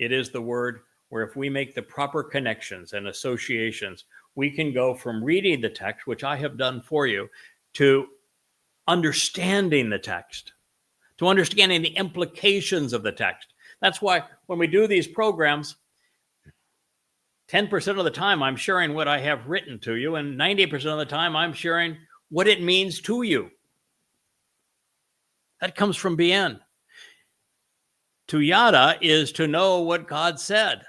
It is the word where if we make the proper connections and associations, we can go from reading the text, which I have done for you, to understanding the text, to understanding the implications of the text. That's why when we do these programs, 10% of the time I'm sharing what I have written to you, and 90% of the time I'm sharing what it means to you. That comes from Bien. To Yada is to know what God said,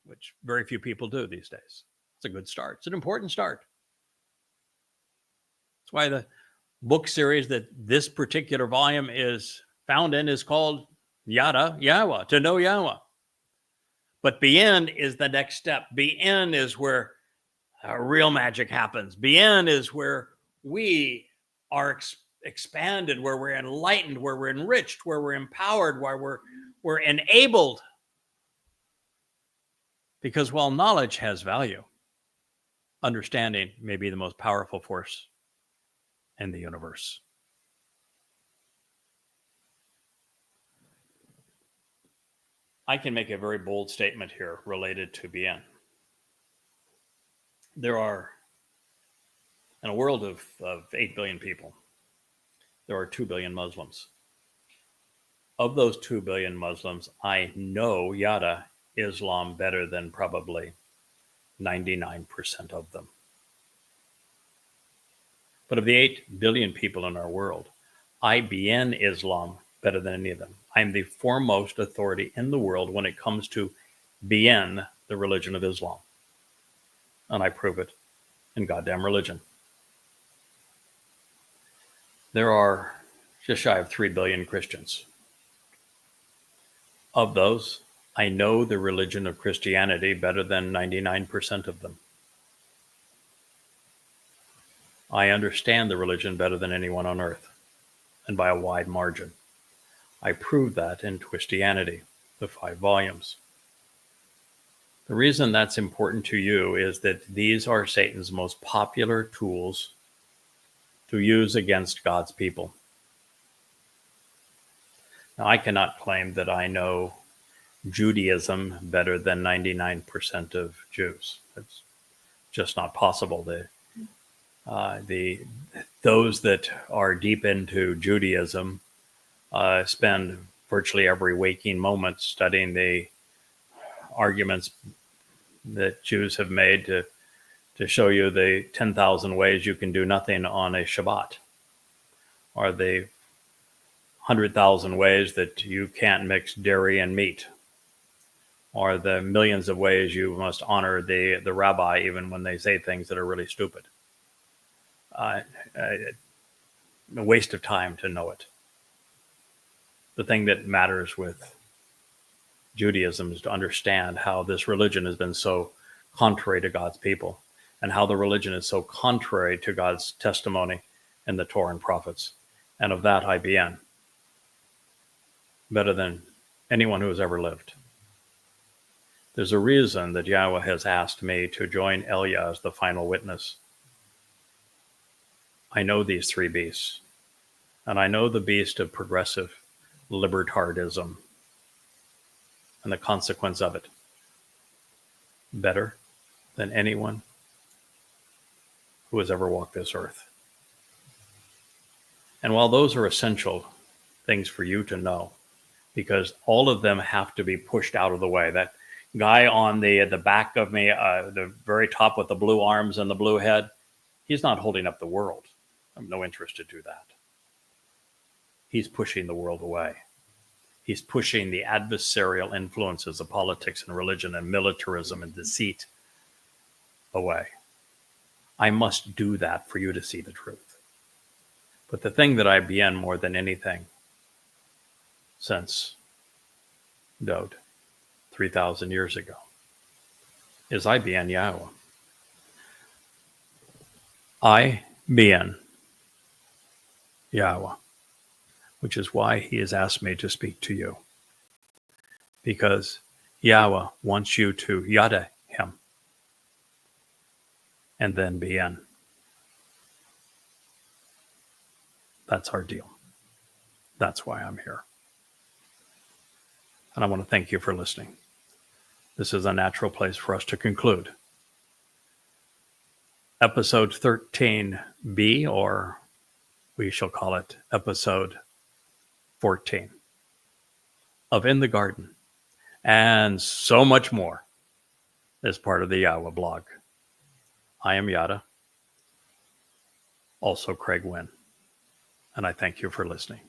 which very few people do these days. It's a good start. It's an important start. That's why the book series that this particular volume is found in is called Yada Yahowah, to know Yahweh. But Bien is the next step. Bien is where real magic happens. Bien is where we are expanded, where we're enlightened, where we're enriched, where we're empowered, where we're enabled. Because while knowledge has value, understanding may be the most powerful force in the universe. I can make a very bold statement here related to Bien. There are, in a world of 8 billion people, there are 2 billion Muslims. Of those 2 billion Muslims, I know Yada Islam better than probably 99% of them. But of the 8 billion people in our world, I bien Islam better than any of them. I am the foremost authority in the world when it comes to bien the religion of Islam. And I prove it in goddamn religion. There are just shy of 3 billion Christians. Of those, I know the religion of Christianity better than 99% of them. I understand the religion better than anyone on earth, and by a wide margin. I prove that in Twistianity, the 5 volumes. The reason that's important to you is that these are Satan's most popular tools to use against God's people. Now, I cannot claim that I know Judaism better than 99% of Jews. It's just not possible. Those that are deep into Judaism spend virtually every waking moment studying the arguments that Jews have made to show you the 10,000 ways you can do nothing on a Shabat, or the 100,000 ways that you can't mix dairy and meat, or the millions of ways you must honor the rabbi even when they say things that are really stupid. A waste of time to know it. The thing that matters with Judaism is to understand how this religion has been so contrary to God's people, and how the religion is so contrary to God's testimony in the Torah and prophets. And of that I be in, better than anyone who has ever lived. There's a reason that Yahweh has asked me to join Elia as the final witness. I know these three beasts, and I know the beast of progressive libertardism and the consequence of it better than anyone who has ever walked this earth. And while those are essential things for you to know, because all of them have to be pushed out of the way. That guy on the back of me, the very top with the blue arms and the blue head, he's not holding up the world. I have no interest to do that. He's pushing the world away. He's pushing the adversarial influences of politics and religion and militarism and deceit away. I must do that for you to see the truth. But the thing that I be in more than anything since Dode 3,000 years ago is I be in Yahowah. I be in Yahowah, which is why he has asked me to speak to you. Because Yahweh wants you to yada him and then be in. That's our deal. That's why I'm here. And I want to thank you for listening. This is a natural place for us to conclude. Episode 13B, or we shall call it episode 14 of In the Garden, and so much more as part of the Yahowah blog. I am Yada, also Craig Winn, and I thank you for listening.